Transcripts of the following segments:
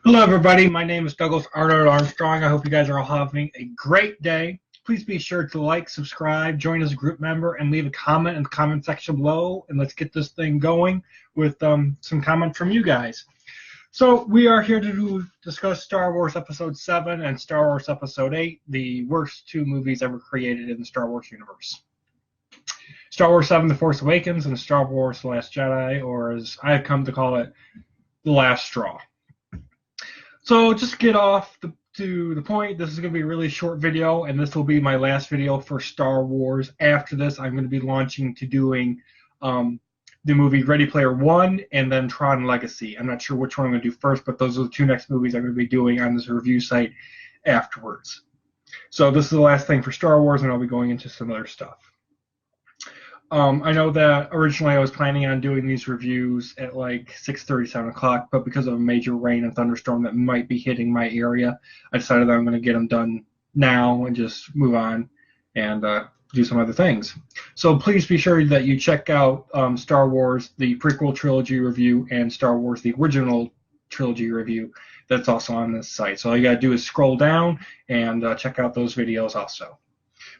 Hello, everybody. My name is Douglas Arnold Armstrong. I hope you guys are all having a great day. Please be sure to like, subscribe, join as a group member, and leave a comment in the comment section below. And let's get this thing going with some comment from you guys. So we are here to discuss Star Wars Episode 7 and Star Wars Episode 8, the worst two movies ever created in the Star Wars universe. Star Wars 7, The Force Awakens, and Star Wars The Last Jedi, or as I've come to call it, The Last Straw. So just to get off to the point, this is going to be a really short video, and this will be my last video for Star Wars. After this, I'm going to be launching to doing the movie Ready Player One and then Tron Legacy. I'm not sure which one I'm going to do first, but those are the two next movies I'm going to be doing on this review site afterwards. So this is the last thing for Star Wars, and I'll be going into some other stuff. I know that originally I was planning on doing these reviews at like 6:30, 7 o'clock, but because of a major rain and thunderstorm that might be hitting my area, I decided that I'm going to get them done now and just move on and do some other things. So please be sure that you check out Star Wars, the prequel trilogy review, and Star Wars, the original trilogy review that's also on this site. So all you got to do is scroll down and check out those videos also.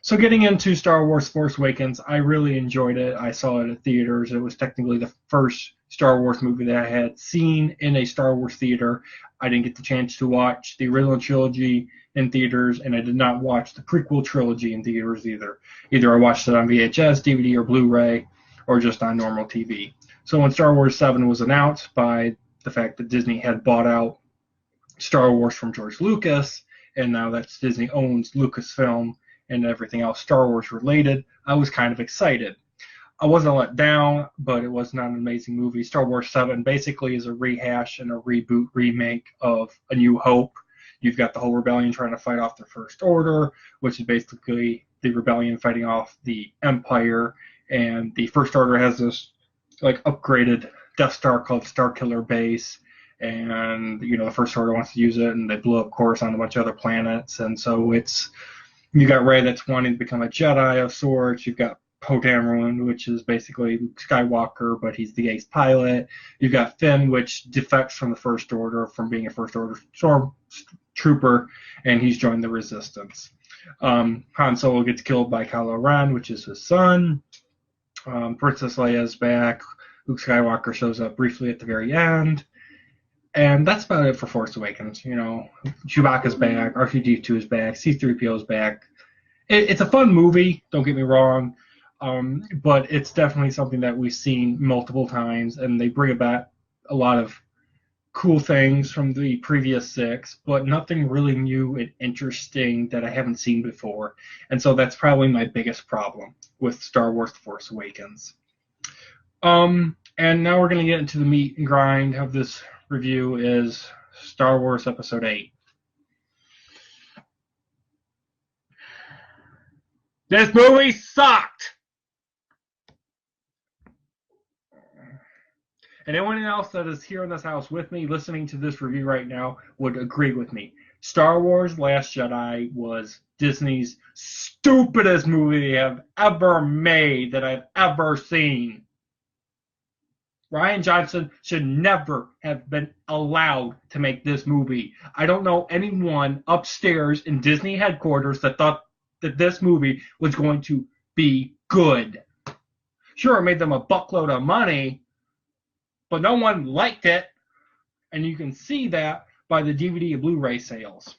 So getting into Star Wars Force Awakens, I really enjoyed it. I saw it at theaters. It was technically the first Star Wars movie that I had seen in a Star Wars theater. I didn't get the chance to watch the original trilogy in theaters, and I did not watch the prequel trilogy in theaters either. Either I watched it on VHS, DVD, or Blu-ray, or just on normal TV. So when Star Wars 7 was announced by the fact that Disney had bought out Star Wars from George Lucas, and now that Disney owns Lucasfilm, and everything else Star Wars related, I was kind of excited. I wasn't let down, but it was not an amazing movie. Star Wars 7 basically is a rehash and a reboot remake of A New Hope. You've got the whole rebellion trying to fight off the First Order, which is basically the rebellion fighting off the Empire, and the First Order has this like upgraded Death Star called Starkiller Base, and the First Order wants to use it, and they blew up course on a bunch of other planets, and so you got Rey that's wanting to become a Jedi of sorts. You've got Poe Dameron, which is basically Luke Skywalker, but he's the ace pilot. You've got Finn, which defects from the First Order, from being a First Order stormtrooper, and he's joined the Resistance. Han Solo gets killed by Kylo Ren, which is his son. Princess Leia's back. Luke Skywalker shows up briefly at the very end. And that's about it for Force Awakens. Chewbacca's back, R2-D2 is back, C-3PO is back. It's a fun movie, don't get me wrong, but it's definitely something that we've seen multiple times, and they bring about a lot of cool things from the previous 6, but nothing really new and interesting that I haven't seen before. And so that's probably my biggest problem with Star Wars The Force Awakens. And now we're going to get into the meat and grind of this review is Star Wars Episode 8. This movie sucked! And anyone else that is here in this house with me listening to this review right now would agree with me. Star Wars Last Jedi was Disney's stupidest movie they have ever made that I've ever seen. Rian Johnson should never have been allowed to make this movie. I don't know anyone upstairs in Disney headquarters that thought that this movie was going to be good. Sure, it made them a buckload of money, but no one liked it, and you can see that by the DVD and Blu-ray sales,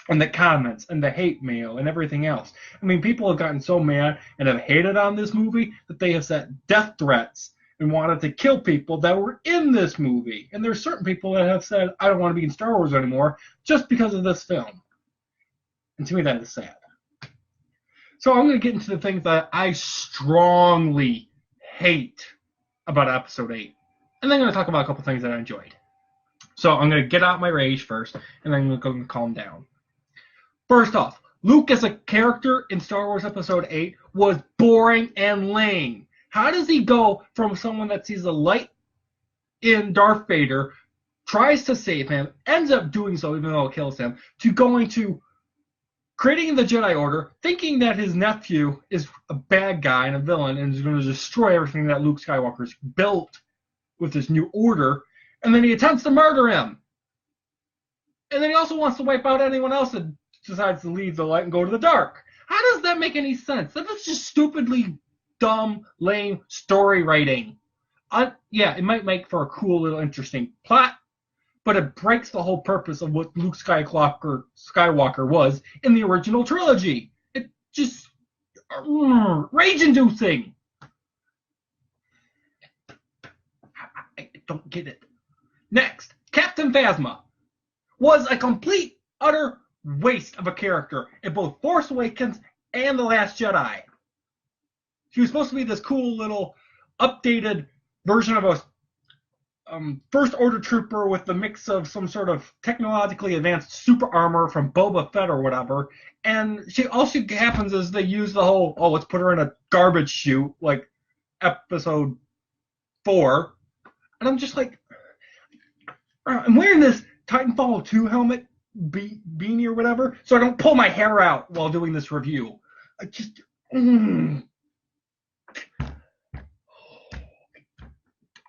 and the comments, and the hate mail, and everything else. I mean, people have gotten so mad and have hated on this movie that they have sent death threats and wanted to kill people that were in this movie. And there's certain people that have said, I don't want to be in Star Wars anymore just because of this film. And to me, that is sad. So I'm going to get into the things that I strongly hate about Episode 8. And then I'm going to talk about a couple things that I enjoyed. So I'm going to get out my rage first, and then I'm going to calm down. First off, Luke as a character in Star Wars Episode 8 was boring and lame. How does he go from someone that sees a light in Darth Vader, tries to save him, ends up doing so even though it kills him, to going to creating the Jedi Order, thinking that his nephew is a bad guy and a villain and is going to destroy everything that Luke Skywalker's built with this new order, and then he attempts to murder him. And then he also wants to wipe out anyone else that decides to leave the light and go to the dark. How does that make any sense? That's just stupidly dumb, lame story writing. Yeah, it might make for a cool little interesting plot, but it breaks the whole purpose of what Luke Skywalker was in the original trilogy. It just rage-inducing. I don't get it. Next, Captain Phasma was a complete, utter waste of a character in both Force Awakens and The Last Jedi. She was supposed to be this cool little updated version of a First Order trooper with the mix of some sort of technologically advanced super armor from Boba Fett or whatever. And all she happens is they use the whole, let's put her in a garbage chute like Episode 4. And I'm just like, I'm wearing this Titanfall 2 helmet beanie or whatever, so I don't pull my hair out while doing this review. I just,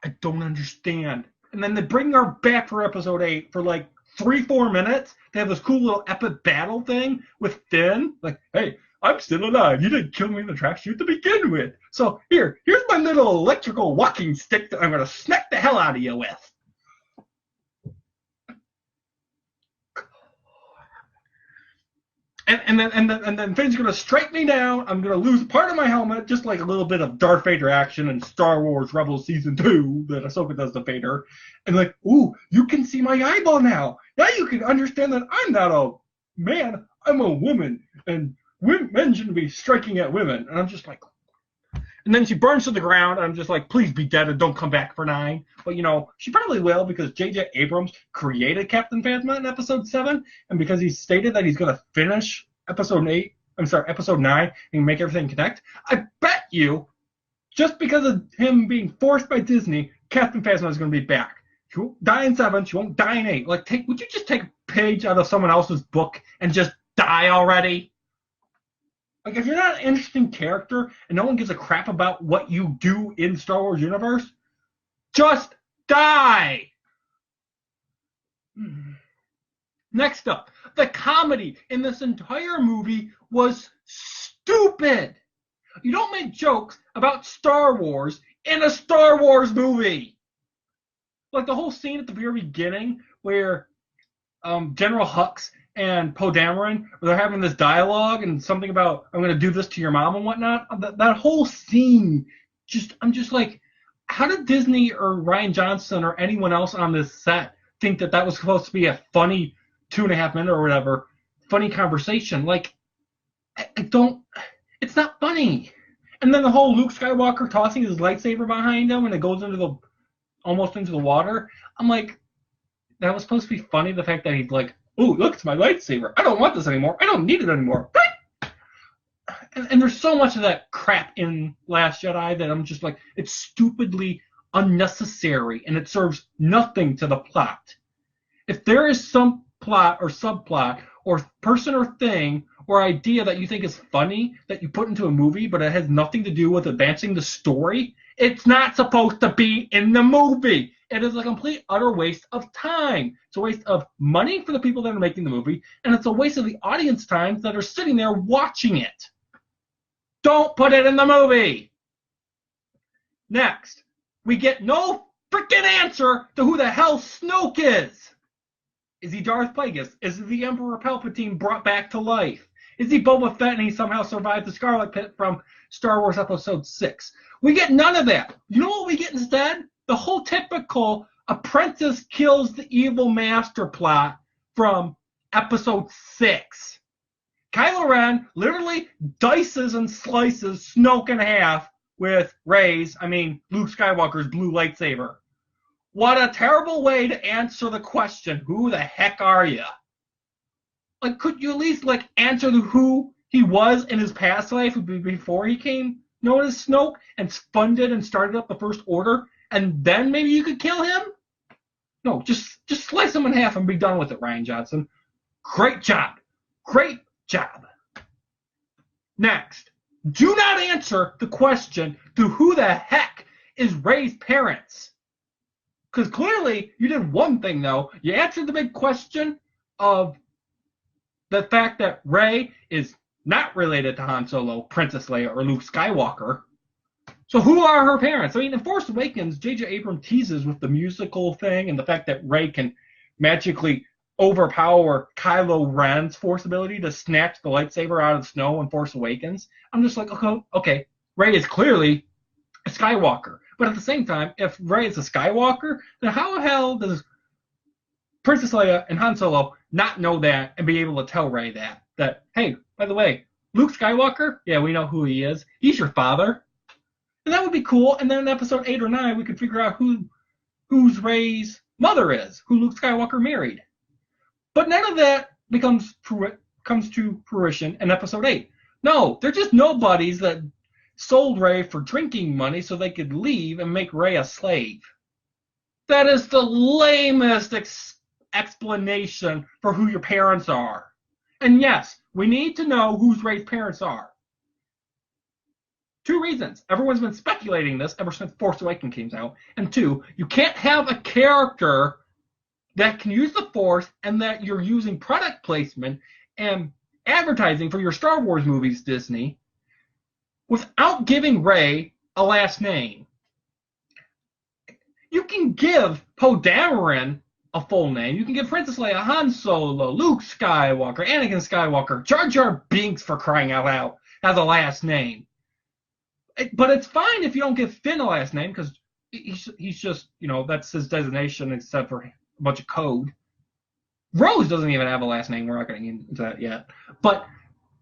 I don't understand. And then they bring her back for Episode 8 for like 3-4 minutes. They have this cool little epic battle thing with Finn. Like, hey, I'm still alive. You didn't kill me in the trash chute to begin with. So here's my little electrical walking stick that I'm going to smack the hell out of you with. And then Finn's going to strike me down. I'm going to lose part of my helmet, just like a little bit of Darth Vader action in Star Wars Rebels Season 2 that Ahsoka does to Vader. And like, ooh, you can see my eyeball now. Now you can understand that I'm not a man, I'm a woman. And men shouldn't be striking at women. And I'm just like, and then she burns to the ground. And I'm just like, please be dead and don't come back for 9. But, she probably will because J.J. Abrams created Captain Phasma in Episode 7. And because he stated that he's going to finish Episode 9 and make everything connect, I bet you, just because of him being forced by Disney, Captain Phasma is going to be back. She won't die in 7. She won't die in 8. Like, would you just take a page out of someone else's book and just die already? Like, if you're not an interesting character and no one gives a crap about what you do in Star Wars universe, just die! Next up, the comedy in this entire movie was stupid. You don't make jokes about Star Wars in a Star Wars movie. Like the whole scene at the very beginning where General Hux and Poe Dameron, they're having this dialogue and something about, I'm going to do this to your mom and whatnot. That whole scene, I'm just like, how did Disney or Rian Johnson or anyone else on this set think that was supposed to be a funny 2.5 minute or whatever, funny conversation? Like, it's not funny. And then the whole Luke Skywalker tossing his lightsaber behind him and it goes almost into the water. I'm like, that was supposed to be funny, the fact that he's like, ooh, look, it's my lightsaber. I don't want this anymore. I don't need it anymore. And there's so much of that crap in Last Jedi that I'm just like, it's stupidly unnecessary and it serves nothing to the plot. If there is some plot or subplot or person or thing or idea that you think is funny that you put into a movie but it has nothing to do with advancing the story, it's not supposed to be in the movie. It is a complete, utter waste of time. It's a waste of money for the people that are making the movie, and it's a waste of the audience time that are sitting there watching it. Don't put it in the movie. Next, we get no freaking answer to who the hell Snoke is. Is he Darth Plagueis? Is he the Emperor Palpatine brought back to life? Is he Boba Fett and he somehow survived the Scarlet Pit from Star Wars Episode 6? We get none of that. You know what we get instead? The whole typical apprentice kills the evil master plot from Episode 6. Kylo Ren literally dices and slices Snoke in half with Luke Skywalker's blue lightsaber. What a terrible way to answer the question, who the heck are you? Like, could you at least, answer who he was in his past life before he came known as Snoke and funded and started up the First Order, and then maybe you could kill him? No, just slice him in half and be done with it, Rian Johnson. Great job. Great job. Next, do not answer the question to who the heck is Rey's parents. Because clearly you did one thing, though. You answered the big question of the fact that Rey is not related to Han Solo, Princess Leia, or Luke Skywalker. So who are her parents? I mean, in Force Awakens, J.J. Abrams teases with the musical thing and the fact that Rey can magically overpower Kylo Ren's Force ability to snatch the lightsaber out of the snow in Force Awakens. I'm just like, okay, Rey is clearly a Skywalker. But at the same time, if Rey is a Skywalker, then how the hell does Princess Leia and Han Solo not know that and be able to tell Rey that, hey, by the way, Luke Skywalker, yeah, we know who he is. He's your father. And that would be cool. And then in episode 8 or 9, we could figure out who's Rey's mother is, who Luke Skywalker married. But none of that comes to fruition in episode 8. No, they're just nobodies that sold Rey for drinking money so they could leave and make Rey a slave. That is the lamest explanation for who your parents are. And yes, we need to know who Rey's parents are. 2 reasons. Everyone's been speculating this ever since Force Awakens came out. And 2, you can't have a character that can use the Force and that you're using product placement and advertising for your Star Wars movies, Disney, without giving Rey a last name. You can give Poe Dameron a full name. You can give Princess Leia, Han Solo, Luke Skywalker, Anakin Skywalker, Jar Jar Binks, for crying out loud, as a last name. But it's fine if you don't give Finn a last name, because he's just, that's his designation except for a bunch of code. Rose doesn't even have a last name. We're not getting into that yet. But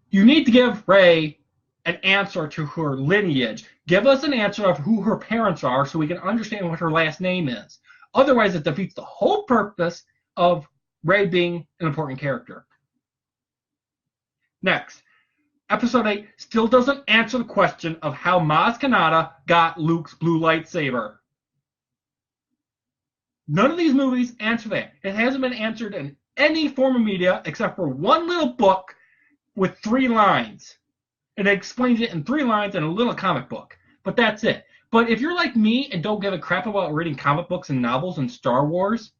you need to give Rey an answer to her lineage. Give us an answer of who her parents are so we can understand what her last name is. Otherwise, it defeats the whole purpose of Rey being an important character. Next. Episode 8 still doesn't answer the question of how Maz Kanata got Luke's blue lightsaber. None of these movies answer that. It hasn't been answered in any form of media except for one little book with 3 lines. And it explains it in 3 lines in a little comic book. But that's it. But if you're like me and don't give a crap about reading comic books and novels and Star Wars,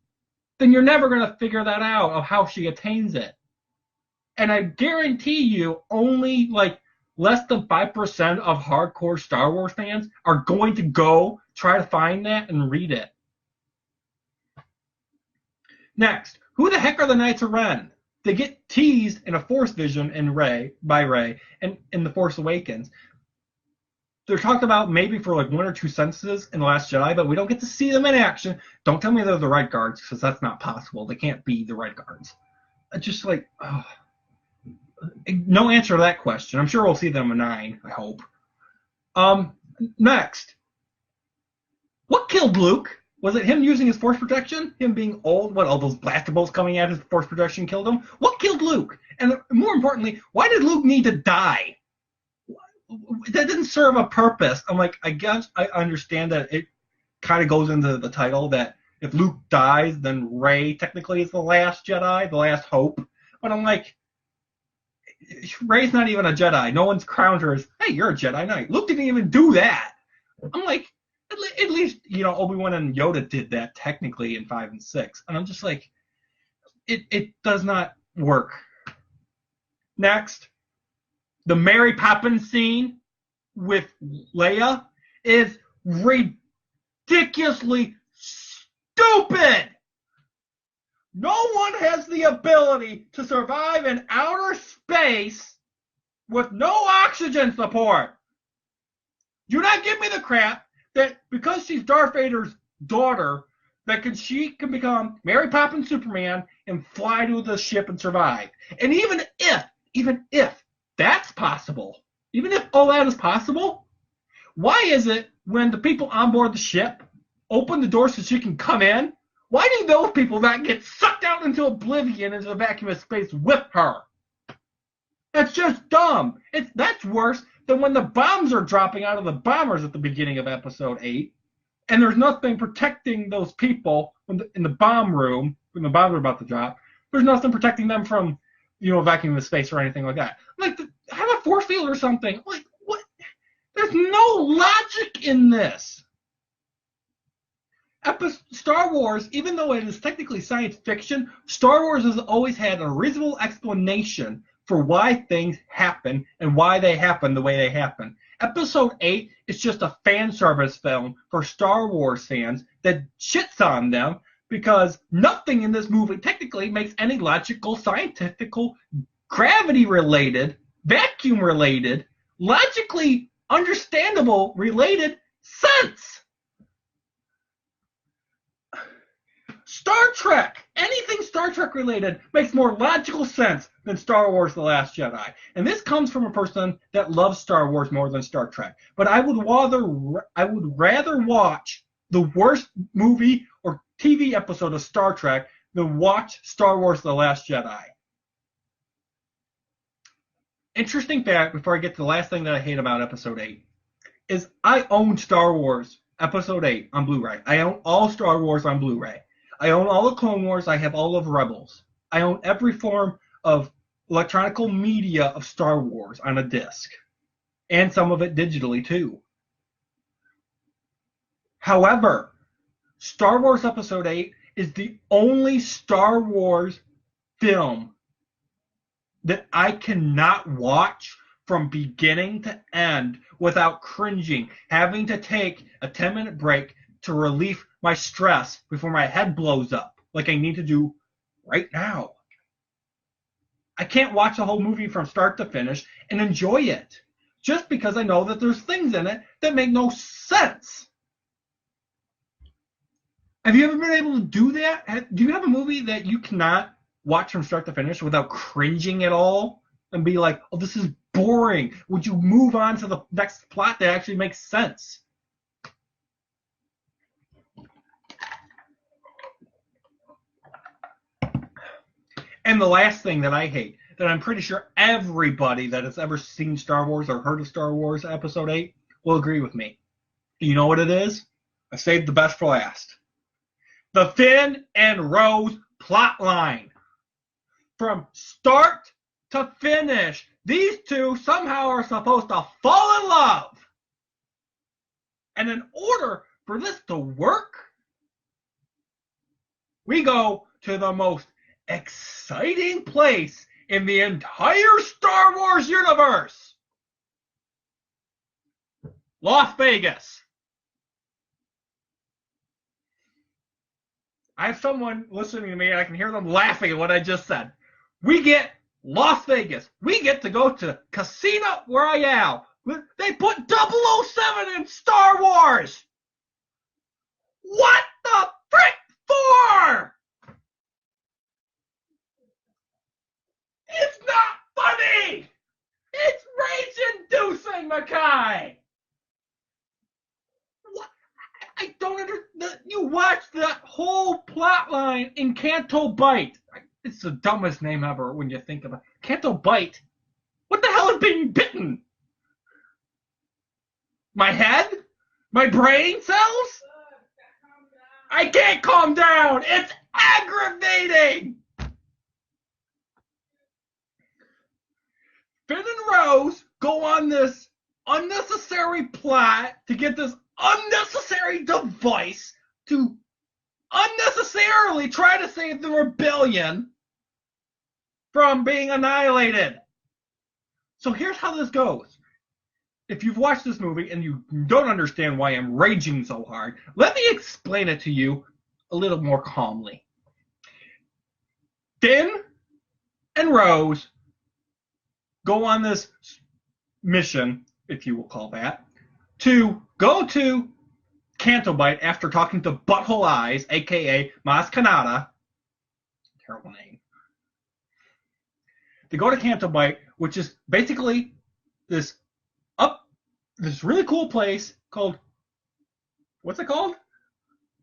then you're never going to figure that out of how she attains it. And I guarantee you only less than 5% of hardcore Star Wars fans are going to go try to find that and read it. Next, who the heck are the Knights of Ren? They get teased in a Force vision by Rey and in The Force Awakens. They're talked about maybe for 1 or 2 sentences in The Last Jedi, but we don't get to see them in action. Don't tell me they're the Red Guards, because that's not possible. They can't be the Red Guards. It's just no answer to that question. I'm sure we'll see them in 9, I hope. Next. What killed Luke? Was it him using his Force protection? Him being old? All those blaster bolts coming out of his Force protection killed him? What killed Luke? And more importantly, why did Luke need to die? That didn't serve a purpose. I'm like, I guess I understand that it kind of goes into the title that if Luke dies, then Rey technically is the last Jedi, the last hope. But I'm like, Rey's not even a Jedi. No one's crowned her as, hey, you're a Jedi Knight. Luke didn't even do that. I'm like, at least, Obi-Wan and Yoda did that technically in 5 and 6. And I'm just like, it does not work. Next, the Mary Poppins scene with Leia is ridiculously stupid. No one has the ability to survive in outer space with no oxygen support. Do not give me the crap that because she's Darth Vader's daughter, that she can become Mary Poppins Superman and fly to the ship and survive. And even if that's possible, even if all that is possible, why is it when the people on board the ship open the door so she can come in, why do those people not get sucked out into oblivion into the vacuum of space with her? That's just dumb. That's worse than when the bombs are dropping out of the bombers at the beginning of episode 8, and there's nothing protecting those people in the bomb room when the bombs are about to drop. There's nothing protecting them from, vacuum of space or anything like that. Like, have a force field or something. Like, what? There's no logic in this. Star Wars, even though it is technically science fiction, Star Wars has always had a reasonable explanation for why things happen and why they happen the way they happen. Episode 8 is just a fan service film for Star Wars fans that shits on them because nothing in this movie technically makes any logical, scientific, gravity related, vacuum related, logically understandable related sense. Star Trek, anything Star Trek related makes more logical sense than Star Wars The Last Jedi. And this comes from a person that loves Star Wars more than Star Trek. But I would rather watch the worst movie or TV episode of Star Trek than watch Star Wars The Last Jedi. Interesting fact, before I get to the last thing that I hate about Episode 8, is I own Star Wars Episode 8 on Blu-ray. I own all Star Wars on Blu-ray. I own all the Clone Wars. I have all of Rebels. I own every form of electronic media of Star Wars on a disc. And some of it digitally, too. However, Star Wars Episode 8 is the only Star Wars film that I cannot watch from beginning to end without cringing, having to take a 10-minute break to relieve my stress before my head blows up, like I need to do right now. I can't watch the whole movie from start to finish and enjoy it, just because I know that there's things in it that make no sense. Have you ever been able to do that? Do you have a movie that you cannot watch from start to finish without cringing at all and be like, oh, this is boring? Would you move on to the next plot that actually makes sense? And the last thing that I hate, that I'm pretty sure everybody that has ever seen Star Wars or heard of Star Wars Episode 8 will agree with me. You know what it is? I saved the best for last. The Finn and Rose plot line. From start to finish, these two somehow are supposed to fall in love. And in order for this to work, we go to the most exciting place in the entire Star Wars universe. Las Vegas. I have someone listening to me and I can hear them laughing at what I just said. We get Las Vegas. We get to go to Casino Royale. They put 007 in Star Wars. What the frick for? It's not funny! It's rage-inducing, Mackay! What? I don't understand. You watch that whole plot line in Canto Bight. It's the dumbest name ever when you think of it. Canto Bight? What the hell is being bitten? My head? My brain cells? I can't calm down! It's aggravating! Finn and Rose go on this unnecessary plot to get this unnecessary device to unnecessarily try to save the rebellion from being annihilated. So here's how this goes. If you've watched this movie and you don't understand why I'm raging so hard, let me explain it to you a little more calmly. Finn and Rose go on this mission, if you will call that, to go to Canto Bight after talking to Butthole Eyes, a.k.a. Maz Kanata. Terrible name. They go to Canto Bight, which is basically this really cool place called, what's it called?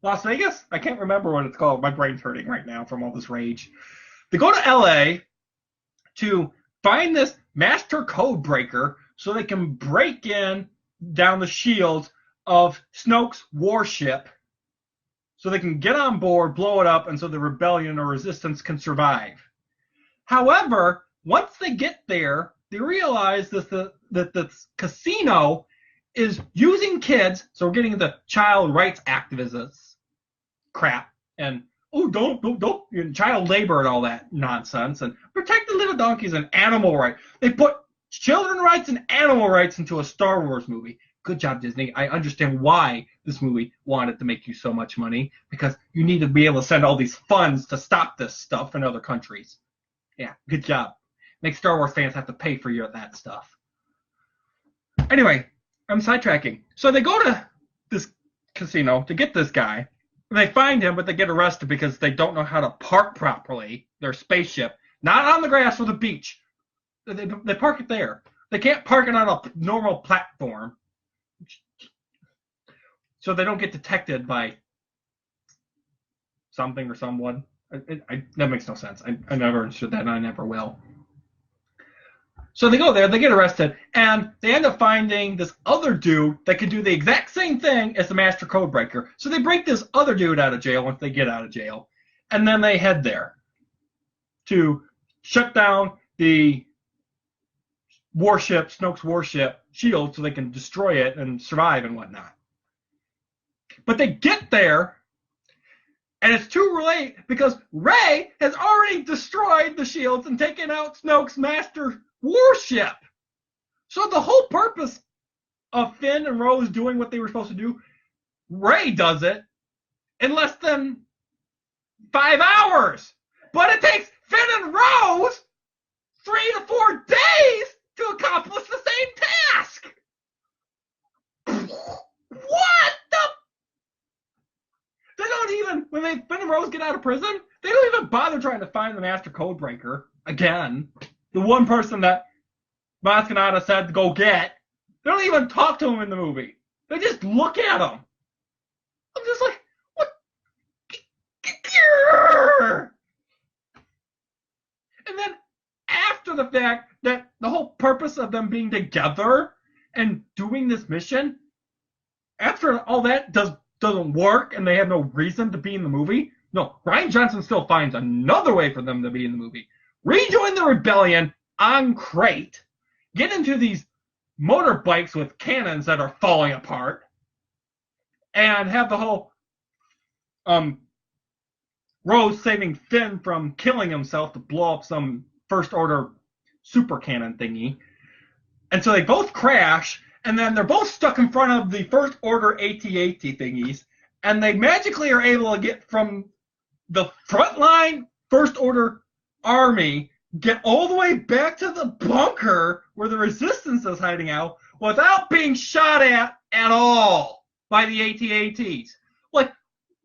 Las Vegas? I can't remember what it's called. My brain's hurting right now from all this rage. They go to L.A. to find this master code breaker so they can break in down the shields of Snoke's warship so they can get on board, blow it up, and so the rebellion or resistance can survive. However, once they get there, they realize that the casino is using kids, so we're getting the child rights activists, crap and don't child labor and all that nonsense and protect the little donkeys and animal rights. They put children rights and animal rights into a Star Wars movie. Good job, Disney. I understand why this movie wanted to make you so much money, because you need to be able to send all these funds to stop this stuff in other countries. Yeah, good job. Make Star Wars fans have to pay for that stuff. Anyway, I'm sidetracking. So they go to this casino to get this guy. They find him, but they get arrested because they don't know how to park properly their spaceship. Not on the grass or the beach. They park it there. They can't park it on a normal platform. So they don't get detected by something or someone. That makes no sense. I never understood that, and I never will. So they go there, they get arrested, and they end up finding this other dude that can do the exact same thing as the Master Codebreaker. So they break this other dude out of jail once they get out of jail, and then they head there to shut down the warship, Snoke's warship, shield, so they can destroy it and survive and whatnot. But they get there, and it's too late because Rey has already destroyed the shields and taken out Snoke's master warship. So the whole purpose of Finn and Rose doing what they were supposed to do, Rey does it in less than 5 hours. But it takes Finn and Rose 3 to 4 days to accomplish the same task. What the? They don't even, when Finn and Rose get out of prison, they don't even bother trying to find the Master Codebreaker again. The one person that Maz Kanata said to go get. They don't even talk to him in the movie. They just look at him. I'm just like, what? And then after the fact that the whole purpose of them being together and doing this mission, after all that doesn't work and they have no reason to be in the movie, no, Rian Johnson still finds another way for them to be in the movie. Rejoin the rebellion on Crate, get into these motorbikes with cannons that are falling apart, and have the whole Rose saving Finn from killing himself to blow up some First Order super cannon thingy. And so they both crash, and then they're both stuck in front of the First Order AT-AT thingies, and they magically are able to get from the frontline First Order army, get all the way back to the bunker where the Resistance is hiding out without being shot at all by the AT-ATs. Like,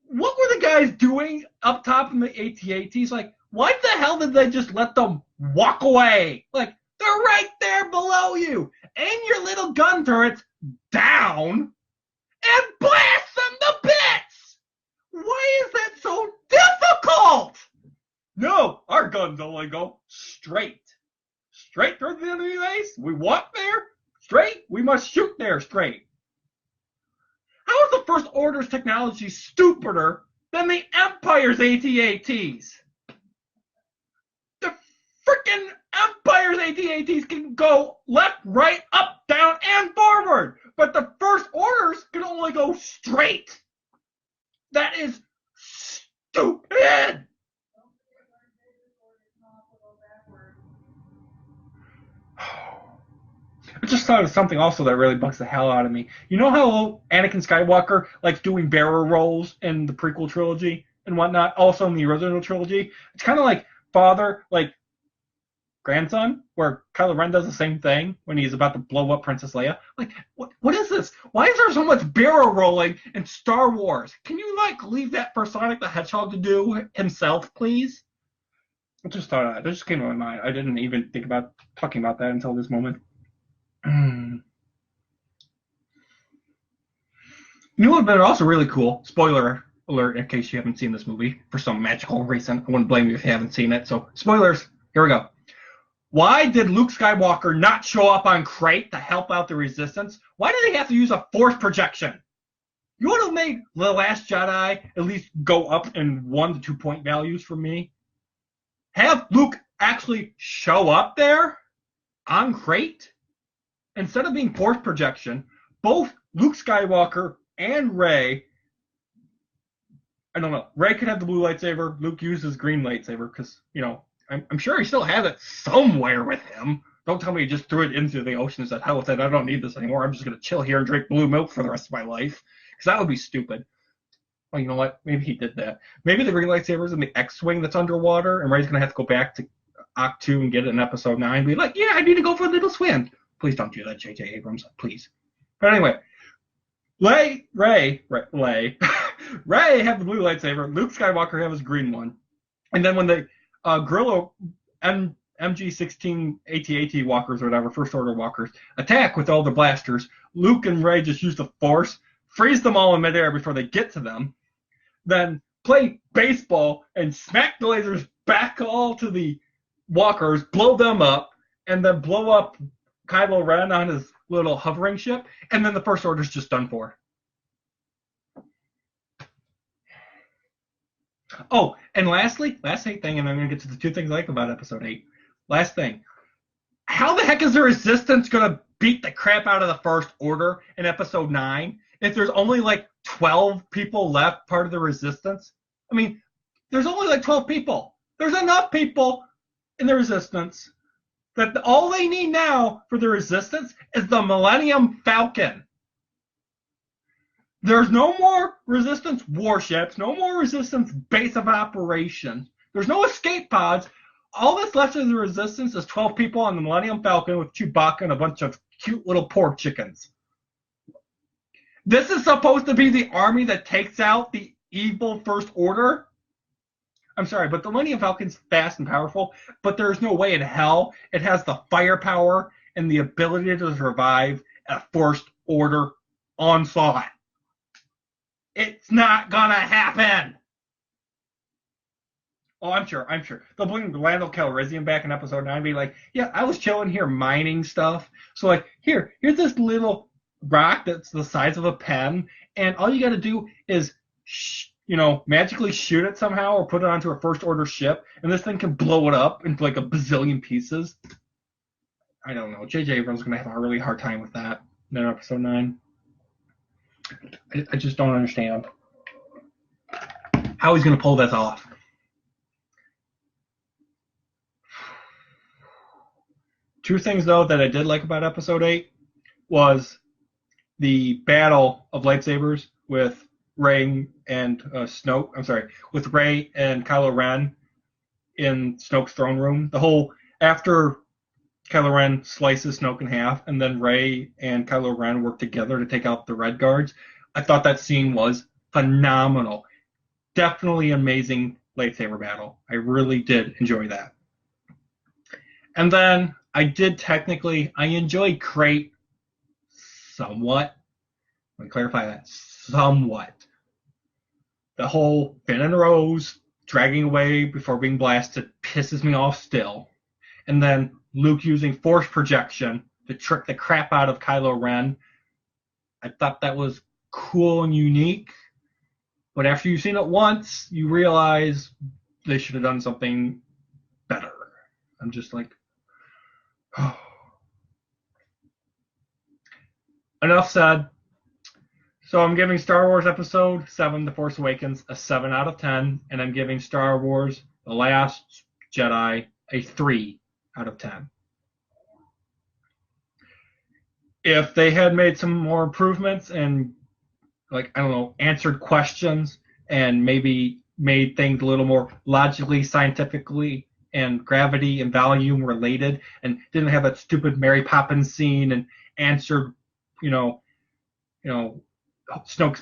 what were the guys doing up top in the AT-ATs? Like, why the hell did they just let them walk away? Like, they're right there below you. Aim your little gun turrets down and blast them to bits! Why is that so difficult? No, our guns only go straight. Straight towards the enemy base? We walk there? Straight? We must shoot there straight. How is the First Order's technology stupider than the Empire's AT-ATs? The frickin' Empire's AT-ATs can go left, right, up, down, and forward. But the First Orders can only go straight. That is stupid. I just thought of something also that really bugs the hell out of me. You know how Anakin Skywalker likes doing barrel rolls in the prequel trilogy and whatnot, also in the original trilogy? It's kind of like father, like grandson, where Kylo Ren does the same thing when he's about to blow up Princess Leia. Like, what is this? Why is there so much barrel rolling in Star Wars? Can you, like, leave that for Sonic the Hedgehog to do himself, please? I just thought of that. It just came to my mind. I didn't even think about talking about that until this moment. You know what would have been also really cool? Spoiler alert in case you haven't seen this movie for some magical reason. I wouldn't blame you if you haven't seen it. So, spoilers. Here we go. Why did Luke Skywalker not show up on Crate to help out the Resistance? Why did he have to use a force projection? You would have made The Last Jedi at least go up in 1 to 2 point values for me. Have Luke actually show up there on Crate? Instead of being force projection, both Luke Skywalker and Rey I don't know. Rey could have the blue lightsaber. Luke used his green lightsaber because, I'm sure he still has it somewhere with him. Don't tell me he just threw it into the ocean and said, hell with it, I don't need this anymore. I'm just going to chill here and drink blue milk for the rest of my life. Because that would be stupid. Well, you know what? Maybe he did that. Maybe the green lightsaber's in the X-Wing that's underwater, and Rey's going to have to go back to Octu and get it in Episode 9 and be like, yeah, I need to go for a little swim. Please don't do that, J.J. Abrams. Please. But anyway, Ray had the blue lightsaber. Luke Skywalker had his green one. And then when the Guerrilla MG-16 AT-AT walkers or whatever, First Order walkers, attack with all the blasters, Luke and Rey just use the Force, freeze them all in midair before they get to them, then play baseball and smack the lasers back all to the walkers, blow them up, and then blow up Kylo Ren on his little hovering ship, and then the First Order's just done for. Oh, and last 8 thing, and I'm going to get to the 2 things I like about Episode 8. Last thing. How the heck is the Resistance going to beat the crap out of the First Order in Episode 9 if there's only like 12 people left part of the Resistance? I mean, there's only like 12 people. There's enough people in the Resistance that all they need now for the Resistance is the Millennium Falcon. There's no more Resistance warships, no more Resistance base of operations. There's no escape pods. All that's left of the Resistance is 12 people on the Millennium Falcon with Chewbacca and a bunch of cute little pork chickens. This is supposed to be the army that takes out the evil First Order? I'm sorry, but the Millennium Falcon's fast and powerful, but there's no way in hell it has the firepower and the ability to survive a First Order onslaught. It's not gonna happen. Oh, I'm sure. They'll bring Lando Calrissian back in Episode 9 and be like, yeah, I was chilling here mining stuff. So, like, here's this little rock that's the size of a pen, and all you gotta do is, magically shoot it somehow or put it onto a First Order ship, and this thing can blow it up into, like, a bazillion pieces. I don't know. J.J. Abrams is gonna have a really hard time with that in Episode 9. I just don't understand how he's going to pull this off. Two things, though, that I did like about Episode 8 was the battle of lightsabers with Rey and with Rey and Kylo Ren in Snoke's throne room. The whole, after Kylo Ren slices Snoke in half, and then Rey and Kylo Ren work together to take out the Red Guards. I thought that scene was phenomenal. Definitely amazing lightsaber battle. I really did enjoy that. And then I enjoyed Crate somewhat. Let me clarify that. Somewhat. The whole Finn and Rose dragging away before being blasted pisses me off still. And then Luke using force projection to trick the crap out of Kylo Ren. I thought that was cool and unique. But after you've seen it once, you realize they should have done something better. I'm just like, oh. Enough said. So I'm giving Star Wars Episode 7, The Force Awakens, a 7 out of 10. And I'm giving Star Wars The Last Jedi a 3 out of 10. If they had made some more improvements and, answered questions and maybe made things a little more logically, scientifically, and gravity and volume related, and didn't have that stupid Mary Poppins scene and answered, Snoke's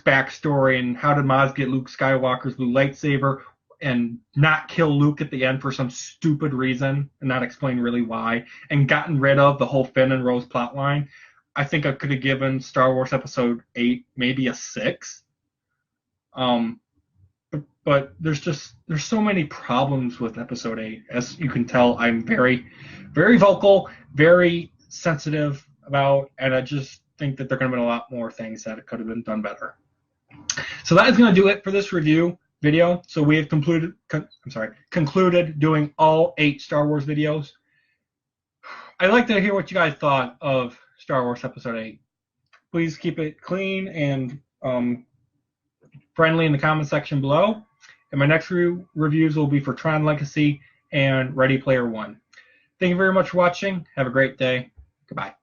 backstory and how did Maz get Luke Skywalker's blue lightsaber and not kill Luke at the end for some stupid reason and not explain really why, and gotten rid of the whole Finn and Rose plotline, I think I could have given Star Wars Episode 8 maybe a 6. But there's so many problems with Episode 8. As you can tell, I'm very, very vocal, very sensitive about, and I just think that there are going to be a lot more things that could have been done better. So that is going to do it for this review video. So we have concluded doing all 8 Star Wars videos. I'd like to hear what you guys thought of Star Wars Episode 8. Please keep it clean and friendly in the comment section below. And my next reviews will be for Tron Legacy and Ready Player One. Thank you very much for watching. Have a great day. Goodbye.